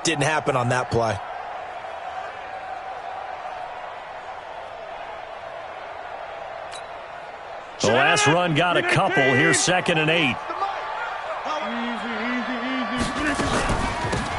Didn't happen on that play. The last run got a couple. Here's 2nd and 8.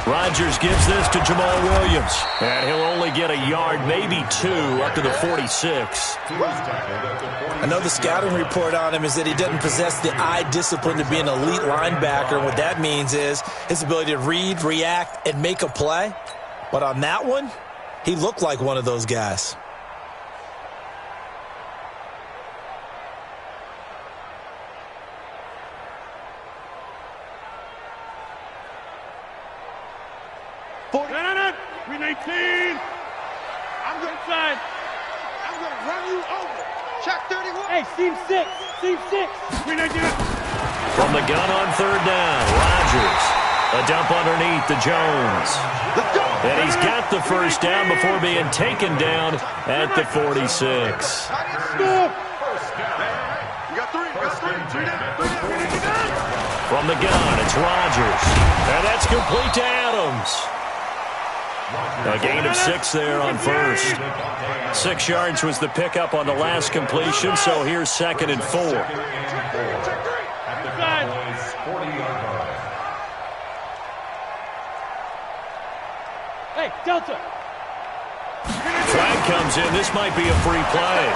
Rodgers gives this to Jamal Williams. And he'll only get a yard, maybe 2, up to the 46. I know the scouting report on him is that he doesn't possess the eye discipline to be an elite linebacker. And what that means is his ability to read, react, and make a play. But on that one, he looked like one of those guys. I'm going to try. I'm going to run you over. Check 31. Hey, seam 6. Seam 6. From the gun on 3rd down, Rodgers. A dump underneath to Jones. And he's got the first down before being taken down at the 46. From the gun, it's Rodgers. And that's complete to Adams. A gain of 6 there on first. 6 yards was the pickup on the last completion, so here's 2nd and 4. Hey, Delta. Flag comes in. This might be a free play.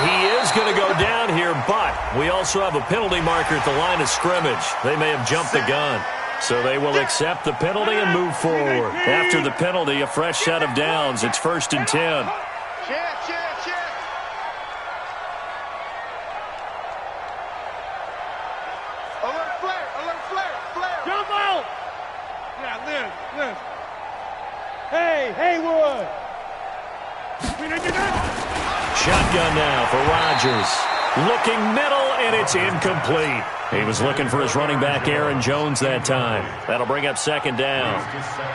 He is going to go down here, but we also have a penalty marker at the line of scrimmage. They may have jumped the gun. So they will accept the penalty and move forward. After the penalty, a fresh set of downs. It's 1st and 10. Alert flare. Jump out. Yeah, Liz. Hey, Haywood. Shotgun now for Rodgers. Looking middle, and it's incomplete. He was looking for his running back, Aaron Jones, that time. That'll bring up 2nd down.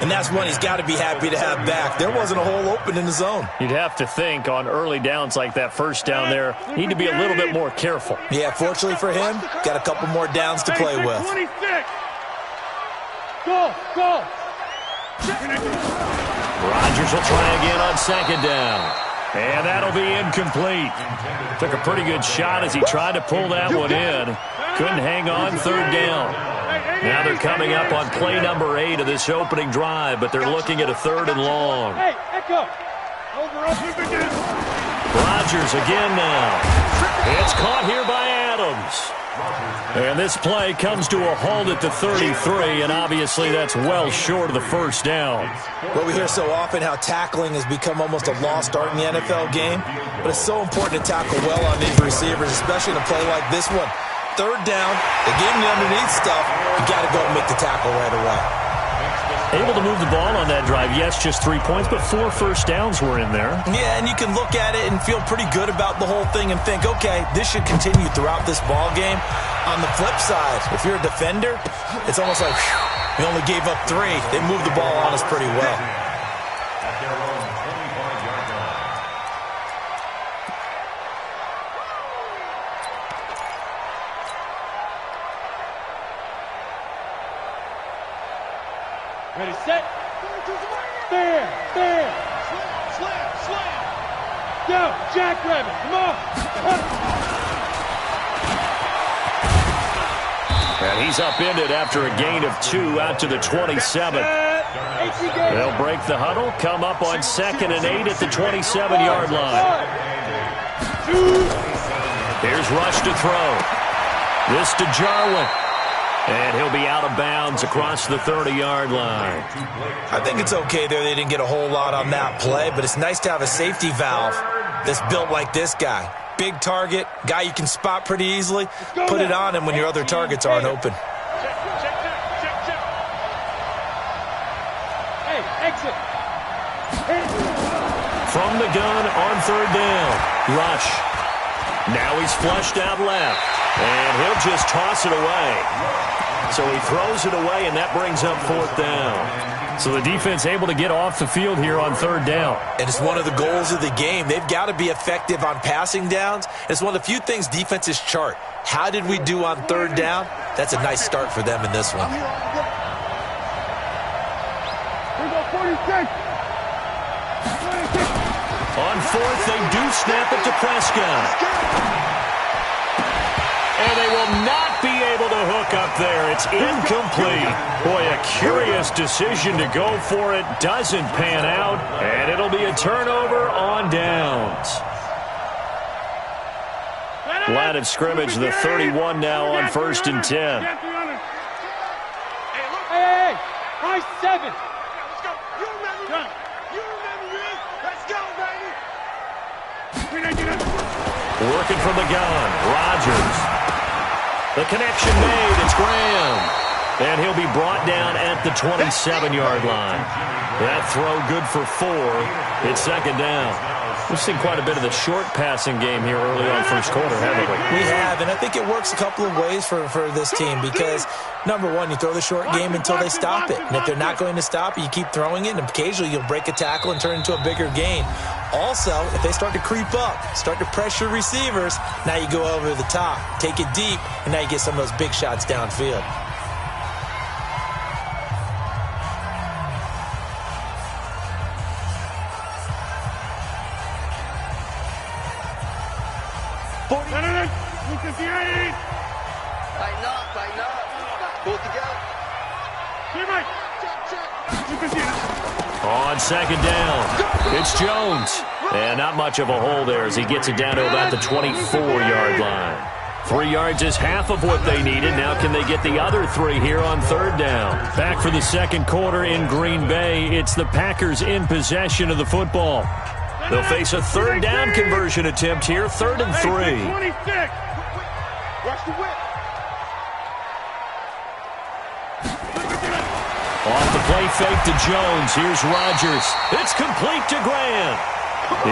And that's one he's got to be happy to have back. There wasn't a hole open in the zone. You'd have to think on early downs like that first down there, need to be a little bit more careful. Yeah, fortunately for him, got a couple more downs to play with. 26. Go. Rodgers will try again on 2nd down. And that'll be incomplete. Took a pretty good shot as he tried to pull that one in. Couldn't hang on 3rd down. Now they're coming up on play number 8 of this opening drive, but they're looking at a 3rd and long. Hey, Echo. Rodgers again now. It's caught here by Adams. And this play comes to a halt at the 33, and obviously that's well short of the first down. Well, we hear so often how tackling has become almost a lost art in the NFL game, but it's so important to tackle well on these receivers, especially in a play like this one. 3rd down, they give him the underneath stuff, you got to go and make the tackle right away. Able to move the ball on that drive. Yes, just 3 points, but 4 first downs were in there. Yeah, and you can look at it and feel pretty good about the whole thing and think, okay, this should continue throughout this ball game. On the flip side, if you're a defender, it's almost like, whew, we only gave up 3. They moved the ball on us pretty well. Ready, set. Stand. Slam. Go, jackrabbit, come on. And he's upended after a gain of 2 out to the 27. They'll break the huddle, come up on 2nd and 8 at the 27-yard line. Here's Rush to throw. This to Jarwin. And he'll be out of bounds across the 30-yard line. I think it's okay there. They didn't get a whole lot on that play, but it's nice to have a safety valve that's built like this guy. Big target, guy you can spot pretty easily. Put it on him when your other targets aren't open. Hey, exit. From the gun on 3rd down. Rush. Now he's flushed out left. And he'll just toss it away. So he throws it away, and that brings up 4th down. So the defense able to get off the field here on 3rd down. And it's one of the goals of the game. They've got to be effective on passing downs. It's one of the few things defenses chart. How did we do on 3rd down? That's a nice start for them in this one. On fourth, they do snap it to Prescott. And they will not be able to hook up there. It's incomplete. Boy, a curious decision to go for it. Doesn't pan out. And it'll be a turnover on downs. Line of scrimmage, the 31 now on 1st and 10. Hey, high 7. Let's go. You remember this. Let's go, baby. Working from the gun. Rodgers. The connection made. It's Graham. And he'll be brought down at the 27-yard line. That throw good for 4. It's second down. We've seen quite a bit of the short passing game here early on first quarter, haven't we? We have, and I think it works a couple of ways for this team because, number one, you throw the short game until they stop it. And if they're not going to stop it, you keep throwing it, and occasionally you'll break a tackle and turn it into a bigger gain. Also, if they start to creep up, start to pressure receivers, now you go over the top, take it deep, and now you get some of those big shots downfield. On second down, it's Jones. And not much of a hole there as he gets it down to about the 24-yard line. 3 yards is half of what they needed. Now can they get the other 3 here on third down? Back for the second quarter in Green Bay. It's the Packers in possession of the football. They'll face a third down conversion attempt here, 3rd and 3. Watch the whip. Off the play fake to Jones. Here's Rodgers. It's complete to Grant.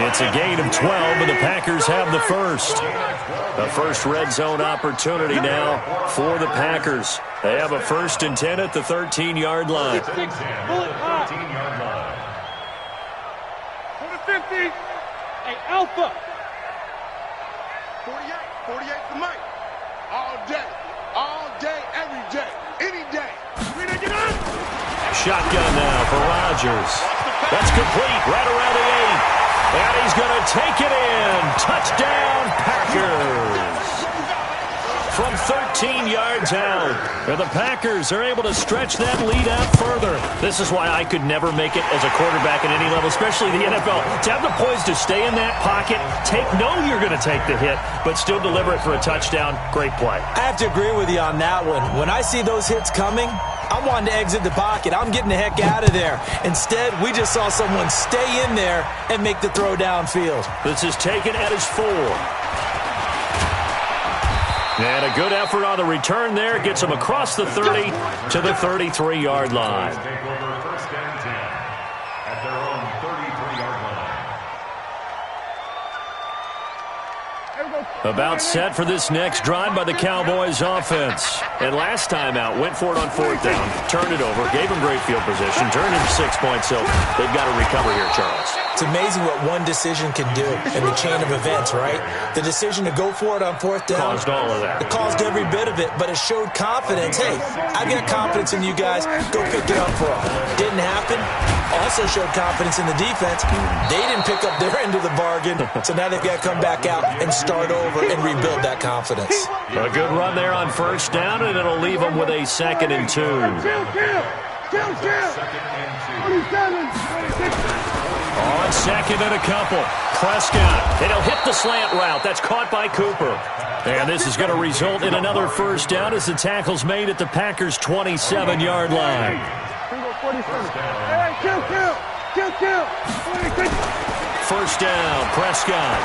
It's a gain of 12, and the Packers have the first. The first red zone opportunity now for the Packers. They have a 1st and 10 at the 13-yard line. 13-yard line. For the 50. Hey, Alpha. 48 for Mike. All day, every day, any day. Shotgun now for Rodgers. That's complete right around the 8. And he's going to take it in. Touchdown, Packers. From 13 yards out. And the Packers are able to stretch that lead out further. This is why I could never make it as a quarterback at any level, especially the NFL. To have the poise to stay in that pocket, know you're going to take the hit, but still deliver it for a touchdown. Great play. I have to agree with you on that one. When I see those hits coming, I'm wanting to exit the pocket. I'm getting the heck out of there. Instead, we just saw someone stay in there and make the throw downfield. This is taken at his 4. And a good effort on the return there. Gets him across the 30 to the 33-yard line. About set for this next drive by the Cowboys offense. And last time out, went for it on 4th down, turned it over, gave him great field position, turned into 6 points, so they've got to recover here, Charles. It's amazing what one decision can do in the chain of events, right? The decision to go for it on 4th down. Caused all of that. It caused every bit of it, but it showed confidence. Hey, I got confidence in you guys. Go pick it up for them. Didn't happen. Also showed confidence in the defense. They didn't pick up their end of the bargain, so now they've got to come back out and start over and rebuild that confidence. A good run there on 1st down, and it'll leave them with a 2nd and 2. On 2nd and a couple. Prescott, and he'll hit the slant route. That's caught by Cooper. And this is going to result in another 1st down as the tackle's made at the Packers' 27-yard line. First down, Prescott.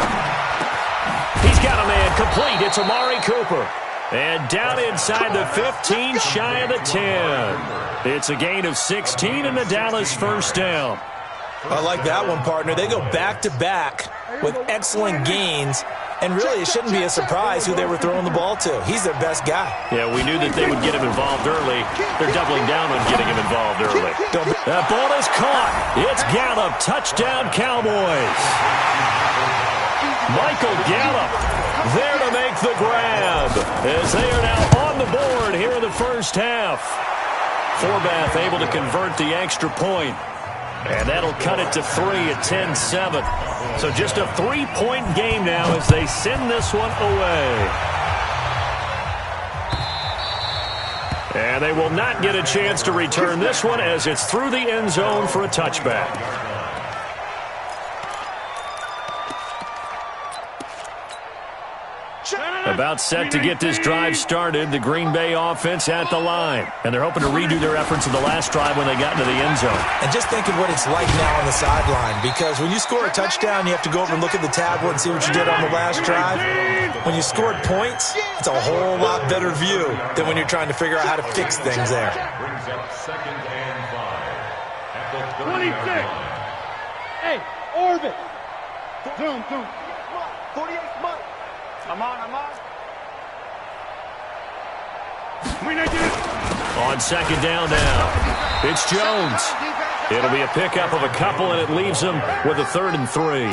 He's got a man complete. It's Amari Cooper. And down inside the 15, shy of the 10. It's a gain of 16 and the Dallas 1st down. I like that one, partner. They go back-to-back with excellent gains. And really, it shouldn't be a surprise who they were throwing the ball to. He's their best guy. Yeah, we knew that they would get him involved early. They're doubling down on getting him involved early. That ball is caught. It's Gallup. Touchdown, Cowboys. Michael Gallup there to make the grab as they are now on the board here in the 1st half. Forbath able to convert the extra point. And that'll cut it to 3 at 10-7. So just a 3-point game now as they send this one away. And they will not get a chance to return this one as it's through the end zone for a touchback. About set to get this drive started, the Green Bay offense at the line. And they're hoping to redo their efforts in the last drive when they got into the end zone. And just think of what it's like now on the sideline, because when you score a touchdown, you have to go over and look at the tablet and see what you did on the last drive. When you scored points, it's a whole lot better view than when you're trying to figure out how to fix things there. 26. Hey, orbit. Zoom. 48 months. I'm on. On second down now, it's Jones. It'll be a pickup of a couple, and it leaves them with a 3rd and 3.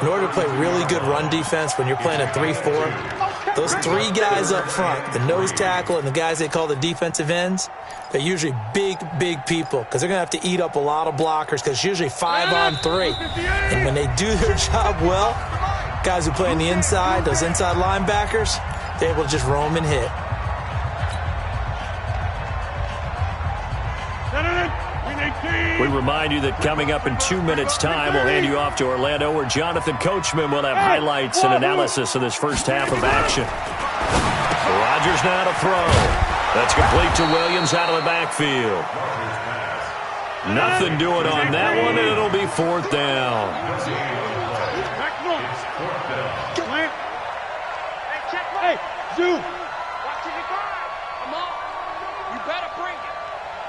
In order to play really good run defense when you're playing a 3-4, those 3 guys up front, the nose tackle and the guys they call the defensive ends, they're usually big people because they're going to have to eat up a lot of blockers because it's usually 5 on 3. And when they do their job well, guys who play on the inside, those inside linebackers, they're able to just roam and hit. We remind you that coming up in 2 minutes' time, we'll hand you off to Orlando, where Jonathan Coachman will have highlights and analysis of this first half of action. Rodgers now to throw. That's complete to Williams out of the backfield. Nothing doing on that one, and it'll be 4th down. Hey, Zoom. Watching the guard. Come on. You better bring it.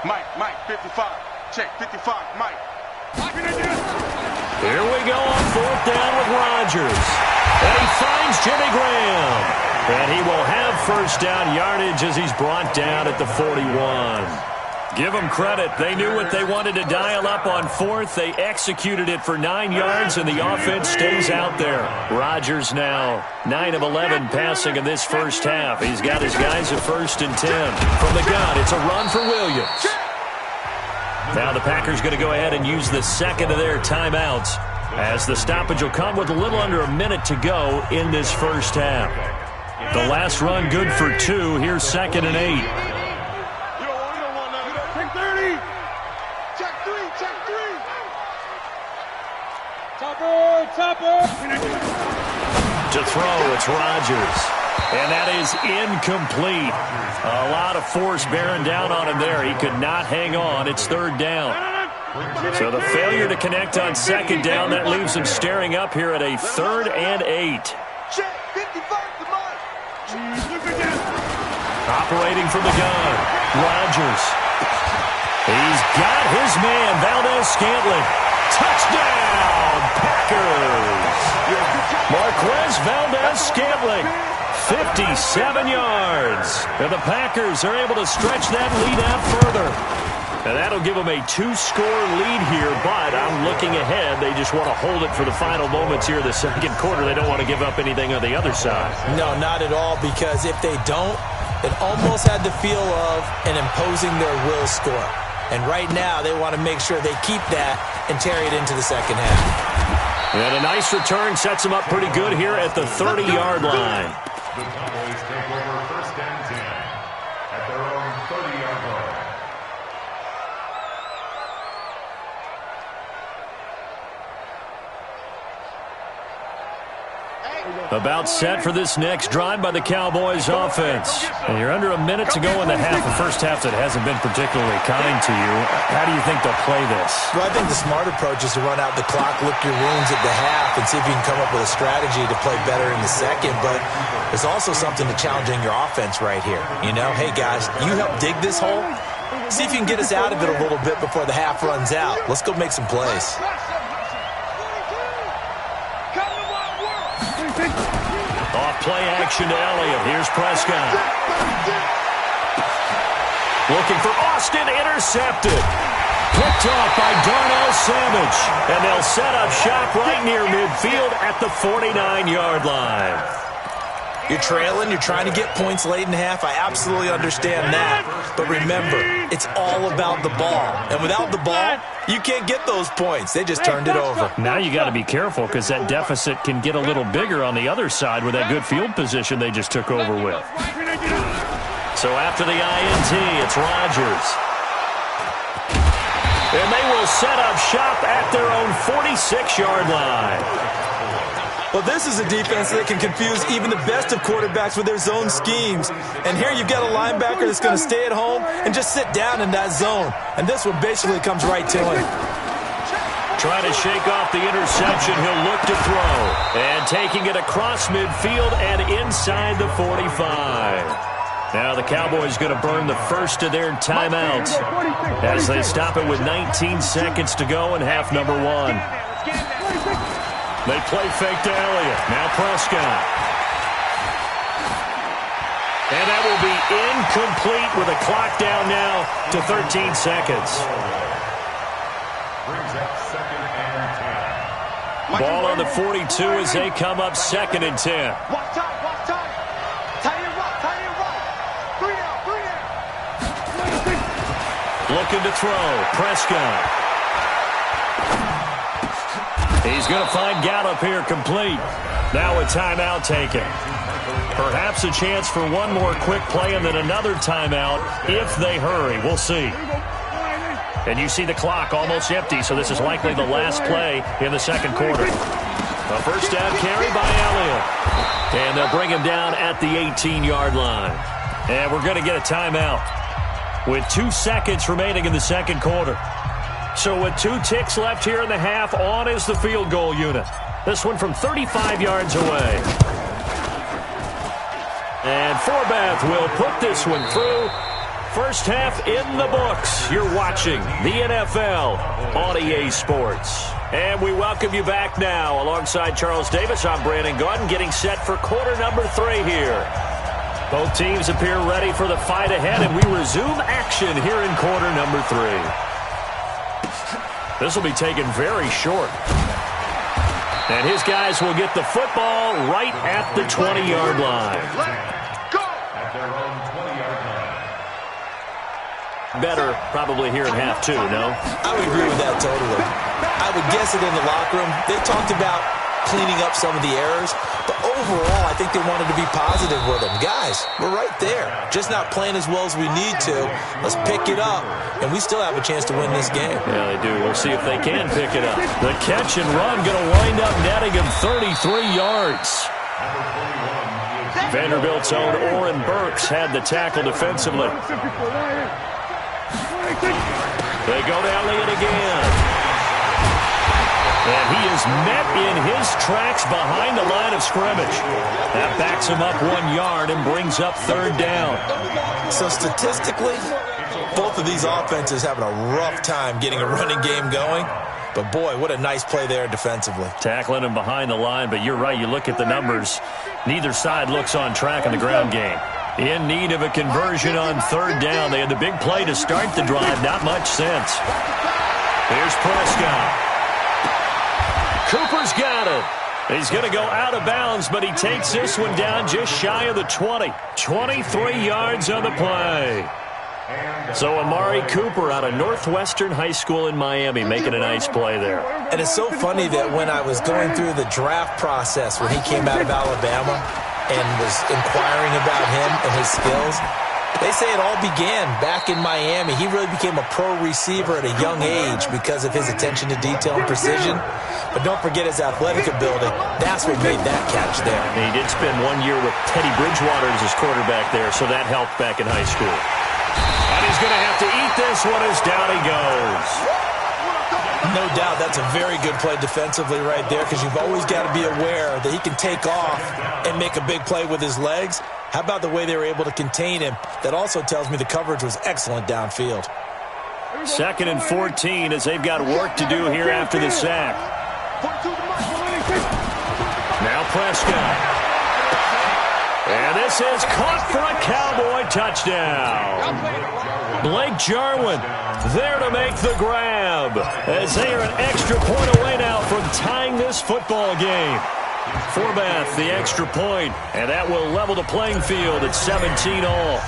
Mike, 55. Check, 55, Mike. Here we go on 4th down with Rodgers. And he finds Jimmy Graham. And he will have first down yardage as he's brought down at the 41. Give them credit. They knew what they wanted to dial up on 4th. They executed it for 9 yards, and the offense stays out there. Rodgers now 9 of 11 passing in this first half. He's got his guys at 1st and 10. From the gun, it's a run for Williams. Now the Packers going to go ahead and use the second of their timeouts as the stoppage will come with a little under a minute to go in this first half. The last run good for 2. Here's 2nd and 8. Topper. To throw, it's Rodgers. And that is incomplete. A lot of force bearing down on him there. He could not hang on. It's 3rd down. So the failure to connect on 2nd down, that leaves him staring up here at a 3rd and 8. Operating from the gun, Rodgers. He's got his man, Valdez-Scantling. Touchdown, Packers! Marquez Valdez-Scantling, 57 yards. And the Packers are able to stretch that lead out further. And that'll give them a 2-score lead here, but I'm looking ahead. They just want to hold it for the final moments here of the second quarter. They don't want to give up anything on the other side. No, not at all, because if they don't, it almost had the feel of an imposing their will score. And right now, they want to make sure they keep that and carry it into the second half. And a nice return sets them up pretty good here at the 30-yard line. The Cowboys take over 1st and 10 at their own 30-yard line. About set for this next drive by the Cowboys offense. And you're under a minute to go in the half, a first half that hasn't been particularly kind to you. How do you think they'll play this? Well, I think the smart approach is to run out the clock, lick your wounds at the half, and see if you can come up with a strategy to play better in the second. But there's also something to challenging your offense right here. You know, hey, guys, you help dig this hole. See if you can get us out of it a little bit before the half runs out. Let's go make some plays. Off play action to Elliott. Here's Prescott. Looking for Austin, intercepted. Picked off by Darnell Savage. And they'll set up shop right near midfield at the 49-yard line. You're trailing, you're trying to get points late in half. I absolutely understand that. But remember, it's all about the ball. And without the ball, you can't get those points. They just turned it over. Now you got to be careful because that deficit can get a little bigger on the other side with that good field position they just took over with. So after the INT, it's Rodgers. And they will set up shop at their own 46-yard line. Well, this is a defense that can confuse even the best of quarterbacks with their zone schemes. And here you've got a linebacker that's going to stay at home and just sit down in that zone. And this one basically comes right to him. Trying to shake off the interception, he'll look to throw. And taking it across midfield and inside the 45. Now the Cowboys going to burn the first of their timeouts as they stop it with 19 seconds to go in half number 1. They play fake to Elliott. Now Prescott. And that will be incomplete with a clock down now to 13 seconds. Brings up 2nd and 10. Ball on the 42 as they come up 2nd and 10. Watch time, watch time. Tie it right. 3 out. Looking to throw. Prescott. He's going to find Gallup here complete. Now a timeout taken. Perhaps a chance for one more quick play and then another timeout if they hurry. We'll see. And you see the clock almost empty, so this is likely the last play in the second quarter. A first down carry by Elliott. And they'll bring him down at the 18-yard line. And we're going to get a timeout with 2 seconds remaining in the second quarter. So with 2 ticks left here in the half, on is the field goal unit. This one from 35 yards away. And Forbath will put this one through. First half in the books. You're watching the NFL on EA Sports. And we welcome you back now. Alongside Charles Davis, I'm Brandon Gordon, getting set for quarter number 3 here. Both teams appear ready for the fight ahead, and we resume action here in quarter number 3. This will be taken very short. And his guys will get the football right at the 20-yard line. Go! At their own 20-yard line. Better probably here in half 2, no? I would agree with that totally. I would guess it in the locker room. They talked about cleaning up some of the errors, but overall, I think they wanted to be positive with them. Guys, we're right there. Just not playing as well as we need to. Let's pick it up, and we still have a chance to win this game. Yeah, they do. We'll see if they can pick it up. The catch and run going to wind up netting him 33 yards. Vanderbilt's own Oren Burks had the tackle defensively. They go to Elliott again. And he is met in his tracks behind the line of scrimmage. That backs him up 1 yard and brings up 3rd down. So statistically, both of these offenses having a rough time getting a running game going. But boy, what a nice play there defensively. Tackling him behind the line, but you're right, you look at the numbers. Neither side looks on track in the ground game. In need of a conversion on 3rd down. They had the big play to start the drive, not much sense. Here's Prescott. Cooper's got it. He's going to go out of bounds, but he takes this one down just shy of the 20. 23 yards on the play. So Amari Cooper out of Northwestern High School in Miami making a nice play there. And it's so funny that when I was going through the draft process when he came out of Alabama and was inquiring about him and his skills, they say it all began back in Miami. He really became a pro receiver at a young age because of his attention to detail and precision. But don't forget his athletic ability. That's what made that catch there. And he did spend 1 year with Teddy Bridgewater as his quarterback there, so that helped back in high school. And he's going to have to eat this one as down he goes. No doubt that's a very good play defensively right there because you've always got to be aware that he can take off and make a big play with his legs. How about the way they were able to contain him? That also tells me the coverage was excellent downfield. 2nd and 14 as they've got work to do here after the sack. Now Prescott. And this is caught for a Cowboy touchdown. Blake Jarwin there to make the grab as they are an extra point away now from tying this football game. Forbath, the extra point, and that will level the playing field at 17 all.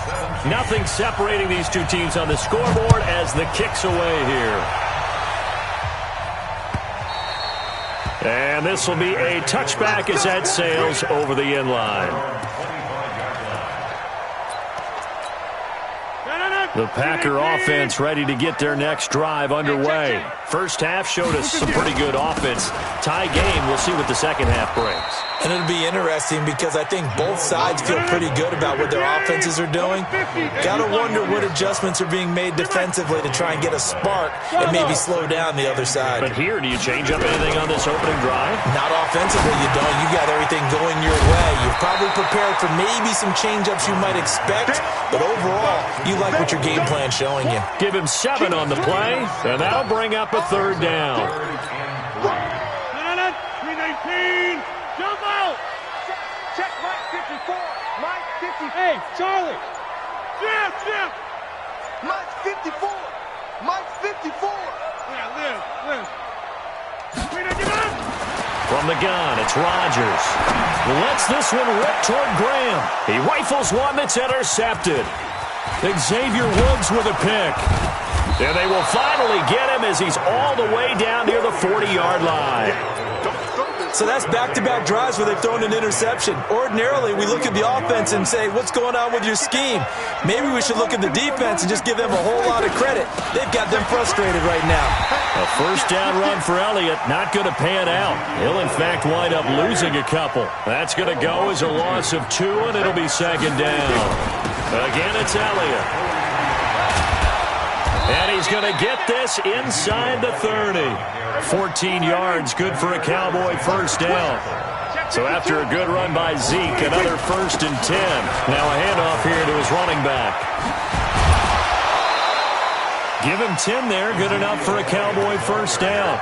Nothing separating these two teams on the scoreboard as the kick's away here. And this will be a touchback as that sails over the end line. The Packer offense ready to get their next drive underway. First half showed us some pretty good offense. Tie game, we'll see what the second half brings. And it'll be interesting because I think both sides feel pretty good about what their offenses are doing. Gotta wonder what adjustments are being made defensively to try and get a spark and maybe slow down the other side. But here, do you change up anything on this opening drive? Not offensively, you don't. You got everything going your way. You've probably prepared for maybe some change-ups you might expect, but overall, you like what your game plan's showing you. Give him 7 on the play, and that'll bring up a third down. 319, jump out! Check Mike 54. Mike 54. Hey, Charlie. Jim. Mike 54. Mike 54. Yeah, Liz. From the gun, it's Rodgers. Lets this one rip toward Graham. He rifles one that's intercepted. Xavier Woods with a pick. And they will finally get him as he's all the way down near the 40-yard line. So that's back-to-back drives where they've thrown an interception. Ordinarily, we look at the offense and say, what's going on with your scheme? Maybe we should look at the defense and just give them a whole lot of credit. They've got them frustrated right now. A first down run for Elliott, not going to pan out. He'll, in fact, wind up losing a couple. That's going to go as a loss of 2, and it'll be second down. Again, it's Elliott. And he's going to get this inside the 30. 14 yards, good for a Cowboy first down. So after a good run by Zeke, another 1st and 10. Now a handoff here to his running back. Give him 10 there, good enough for a Cowboy first down.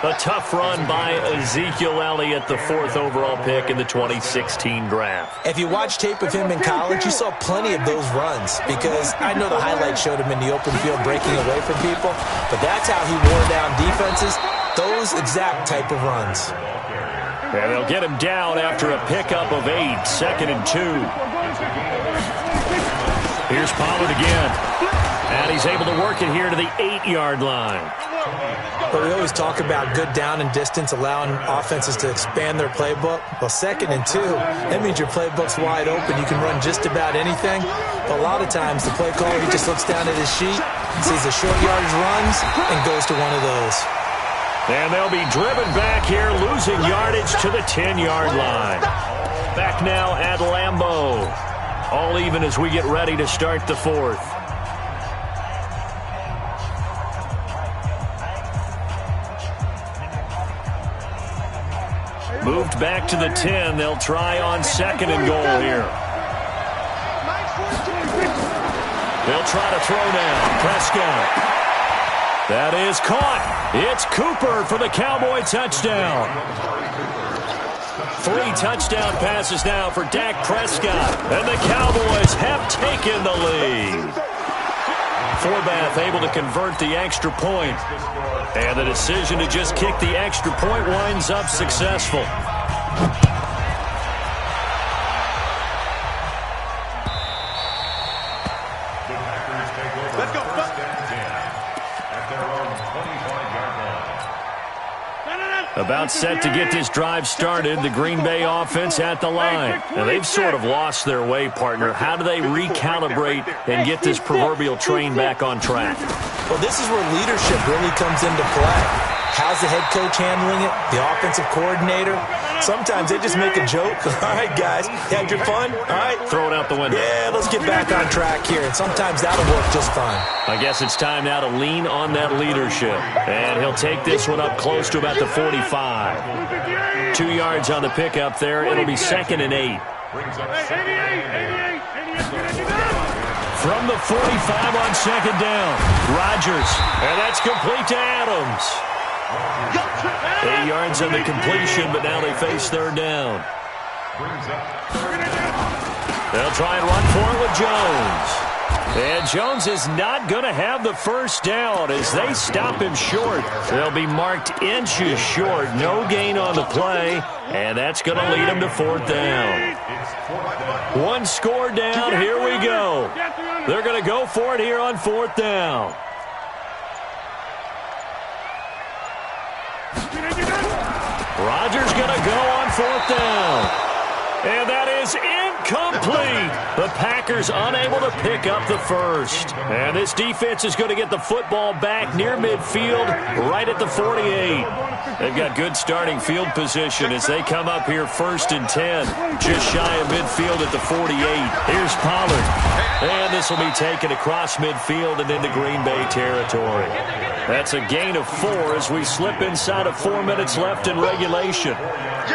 A tough run by Ezekiel Elliott, the 4th overall pick in the 2016 draft. If you watch tape of him in college, you saw plenty of those runs because I know the highlights showed him in the open field breaking away from people, but that's how he wore down defenses, those exact type of runs. And they'll get him down after a pickup of 8, 2nd and 2. Here's Pollard again. And he's able to work it here to the 8-yard line. But we always talk about good down and distance, allowing offenses to expand their playbook. Well, 2nd and 2, that means your playbook's wide open. You can run just about anything. But a lot of times, the play caller, he just looks down at his sheet, sees the short yardage runs, and goes to one of those. And they'll be driven back here, losing yardage to the 10-yard line. Back now at Lambeau. All even as we get ready to start the 4th. Moved back to the 10. They'll try on 2nd and goal here. They'll try to throw now. Prescott. That is caught. It's Cooper for the Cowboy touchdown. 3 touchdown passes now for Dak Prescott. And the Cowboys have taken the lead. Forbath able to convert the extra point. And the decision to just kick the extra point winds up successful. Let's go. About set to get this drive started, the Green Bay offense at the line. Now, they've sort of lost their way, partner. How do they recalibrate and get this proverbial train back on track? Well, this is where leadership really comes into play. How's the head coach handling it? The offensive coordinator? Sometimes they just make a joke. All right, guys, you had your fun? All right. Throw it out the window. Yeah, let's get back on track here. And sometimes that'll work just fine. I guess it's time now to lean on that leadership. And he'll take this one up close to about the 45. 2 yards on the pickup there. It'll be 2nd and 8. From the 45 on 2nd down. Rodgers. And that's complete to Adams. 8 yards on the completion, but now they face 3rd down. They'll try and run for it with Jones. And Jones is not going to have the first down as they stop him short. They'll be marked inches short. No gain on the play, and that's going to lead him to 4th down. One score down. Here we go. They're going to go for it here on 4th down. Rodgers going to go on 4th down. And that is incomplete. The Packers unable to pick up the first. And this defense is going to get the football back near midfield, right at the 48. They've got good starting field position as they come up here 1st and 10, just shy of midfield at the 48. Here's Pollard. And this will be taken across midfield and into Green Bay territory. That's a gain of 4 as we slip inside of 4 minutes left in regulation.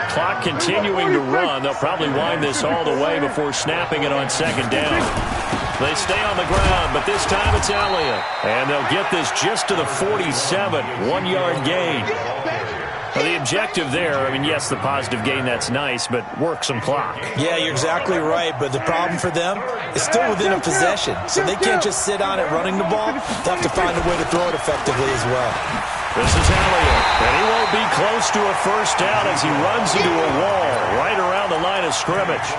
Clock continuing to run. They'll probably wind this all the way before snapping it on 2nd down. They stay on the ground, but this time it's Elliott. And they'll get this just to the 47, 1-yard gain. Now, the objective there, I mean, yes, the positive gain, that's nice, but work some clock. Yeah, you're exactly right, but the problem for them is still within a possession. So they can't just sit on it running the ball. They have to find a way to throw it effectively as well. This is Elliott, and he won't be close to a first down as he runs into a wall right around the line of scrimmage.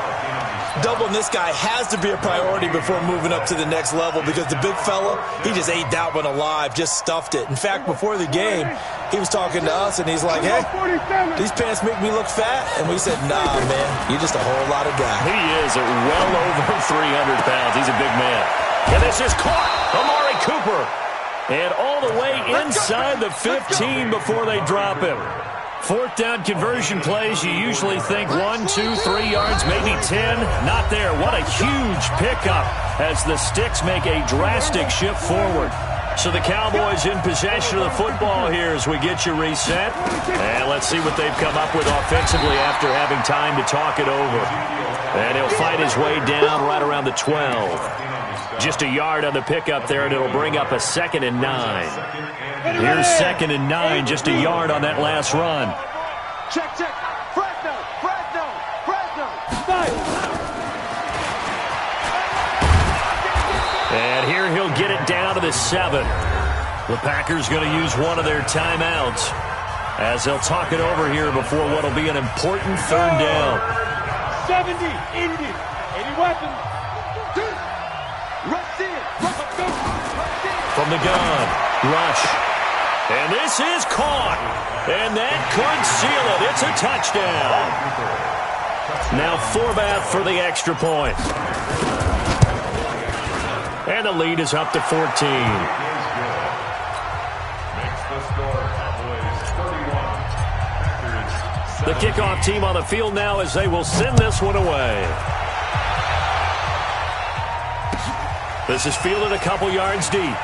Doubling this guy has to be a priority before moving up to the next level because the big fella, he just ate that one alive, just stuffed it. In fact, before the game, he was talking to us, and he's like, hey, these pants make me look fat. And we said, nah, man, you're just a whole lot of guy. He is at well over 300 pounds. He's a big man. And this is caught. Amari Cooper. And all the way inside the 15 before they drop him. 4th down conversion plays, you usually think 1, 2, 3 yards, maybe 10. Not there. What a huge pickup as the Sticks make a drastic shift forward. So the Cowboys in possession of the football here as we get you reset. And let's see what they've come up with offensively after having time to talk it over. And he'll fight his way down right around the 12. Just a yard on the pickup there, and it'll bring up a 2nd and 9. Here's 2nd and 9, just a yard on that last run. Check. Fresno. And here he'll get it down to the 7. The Packers going to use one of their timeouts as they'll talk it over here before what will be an important 3rd down. 70, Indy, 80 weapons. From the gun, rush. And this is caught. And that could seal it. It's a touchdown. Now Forbath for the extra point. And the lead is up to 14. The kickoff team on the field now as they will send this one away. This is fielded a couple yards deep.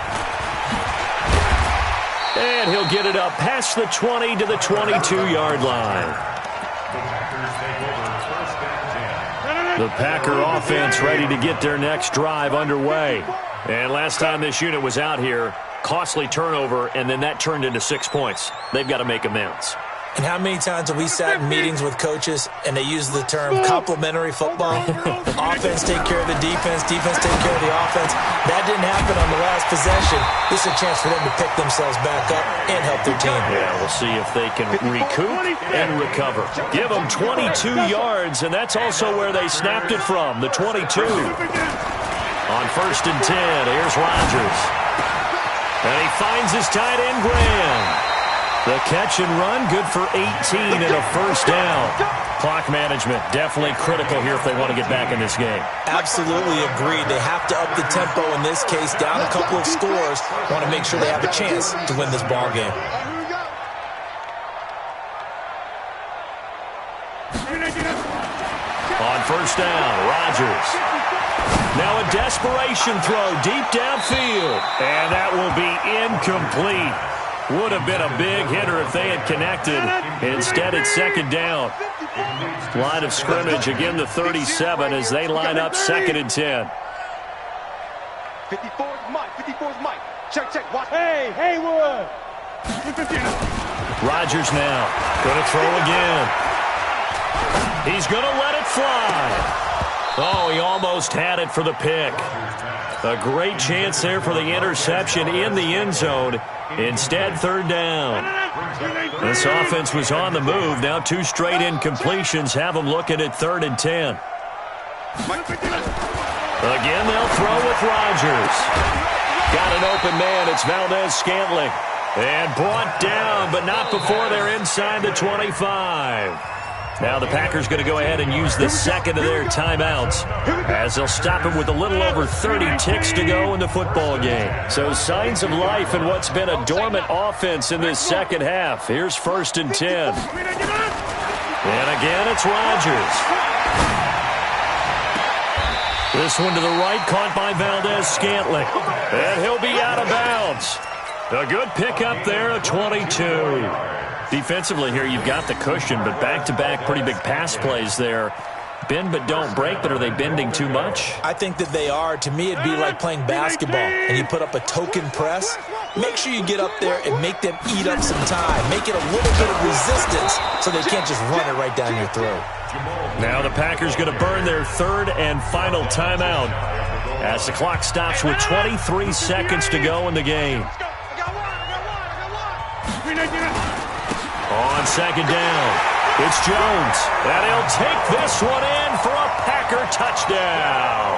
And he'll get it up past the 20 to the 22-yard line. The Packer offense ready to get their next drive underway. And last time this unit was out here, costly turnover, and then that turned into 6 points. They've got to make amends. And how many times have we sat in meetings with coaches and they use the term complementary football? Offense take care of the defense, defense take care of the offense. That didn't happen on the last possession. This is a chance for them to pick themselves back up and help their team. Yeah, we'll see if they can recoup and recover. Give them 22 yards, and that's also where they snapped it from, the 22. On 1st and 10, here's Rodgers. And he finds his tight end, Graham. The catch and run, good for 18 and a first down. Clock management, definitely critical here if they want to get back in this game. Absolutely agreed. They have to up the tempo in this case, down a couple of scores. Want to make sure they have a chance to win this ball game. On 1st down, Rodgers. Now a desperation throw deep downfield. And that will be incomplete. Would have been a big hitter if they had connected. Instead, it's 2nd down. Line of scrimmage, again the 37 as they line up 2nd and 10. 54's Mike. Check. Watch. Hey, Haywood. Rodgers now. Going to throw again. He's going to let it fly. Oh, he almost had it for the pick. A great chance there for the interception in the end zone. Instead, third down. This offense was on the move. Now 2 straight incompletions have them looking at 3rd and 10. Again, they'll throw with Rodgers. Got an open man. It's Valdez-Scantling. And brought down, but not before they're inside the 25. Now the Packers going to go ahead and use the second of their timeouts as they'll stop him with a little over 30 ticks to go in the football game. So signs of life in what's been a dormant offense in this second half. Here's 1st and 10. And again, it's Rodgers. This one to the right, caught by Valdez-Scantling. And he'll be out of bounds. A good pickup there, a 22. Defensively here, you've got the cushion, but back-to-back pretty big pass plays there. Bend but don't break, but are they bending too much? I think that they are. To me, it'd be like playing basketball, and you put up a token press. Make sure you get up there and make them eat up some time. Make it a little bit of resistance so they can't just run it right down your throat. Now the Packers going to burn their 3rd and final timeout as the clock stops with 23 seconds to go in the game. On 2nd down, it's Jones, and he'll take this one in for a Packer touchdown.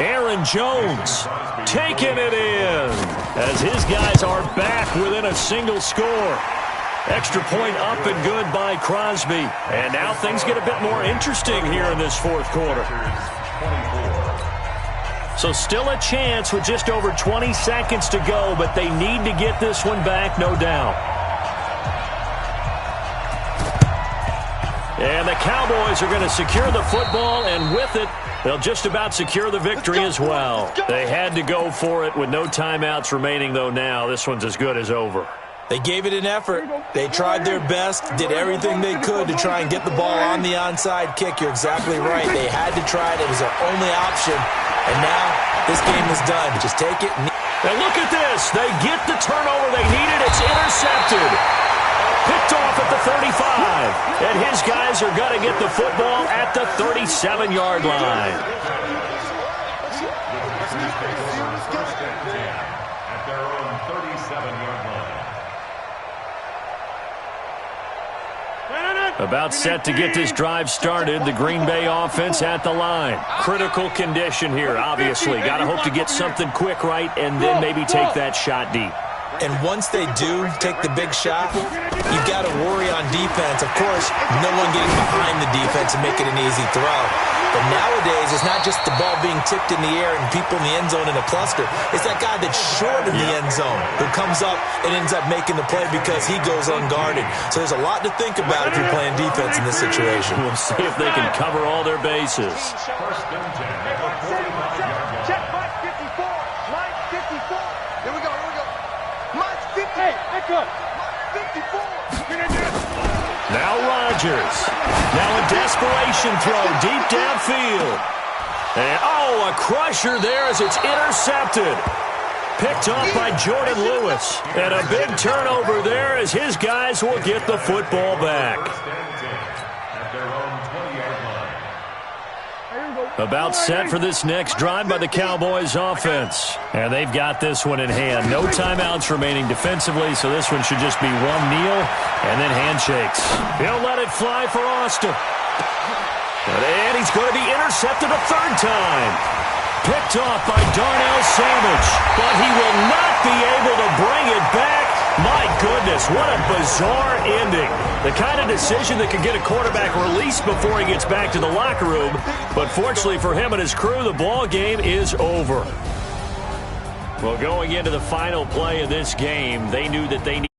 Aaron Jones taking it in as his guys are back within a single score. Extra point up and good by Crosby. And now things get a bit more interesting here in this 4th quarter. So still a chance with just over 20 seconds to go, but they need to get this one back, no doubt. And the Cowboys are going to secure the football, and with it, they'll just about secure the victory as well. They had to go for it with no timeouts remaining, though now this one's as good as over. They gave it an effort. They tried their best, did everything they could to try and get the ball on the onside kick. You're exactly right. They had to try it. It was their only option. And now this game is done. Just take it. And look at this. They get the turnover they needed. It's intercepted. Picked off at the 35. And his guys are going to get the football at the 37-yard line. At their own 37-yard line. About set to get this drive started. The Green Bay offense at the line. Critical condition here, obviously. Got to hope to get something quick right and then maybe take that shot deep. And once they do take the big shot, you've got to worry on defense. Of course, no one getting behind the defense and make it an easy throw. But nowadays, it's not just the ball being tipped in the air and people in the end zone in a cluster. It's that guy that's short in the end zone who comes up and ends up making the play because he goes unguarded. So there's a lot to think about if you're playing defense in this situation. We'll see if they can cover all their bases. First and 10 at the 45-yard line. Check Mike 54. Mike 54. Here we go. Mike 50. Hey, pick up. Mike 54. Now Rodgers. Now a desperation throw deep downfield. And, a crusher there as it's intercepted. Picked off by Jordan Lewis. And a big turnover there as his guys will get the football back. At their own 20-yard line. About set for this next drive by the Cowboys offense. And they've got this one in hand. No timeouts remaining defensively, so this one should just be one kneel and then handshakes. He'll let it fly for Austin. And he's going to be intercepted a 3rd time. Picked off by Darnell Savage, but he will not be able to bring it back. My goodness, what a bizarre ending. The kind of decision that could get a quarterback released before he gets back to the locker room. But fortunately for him and his crew, the ball game is over. Well, going into the final play of this game, they knew that they needed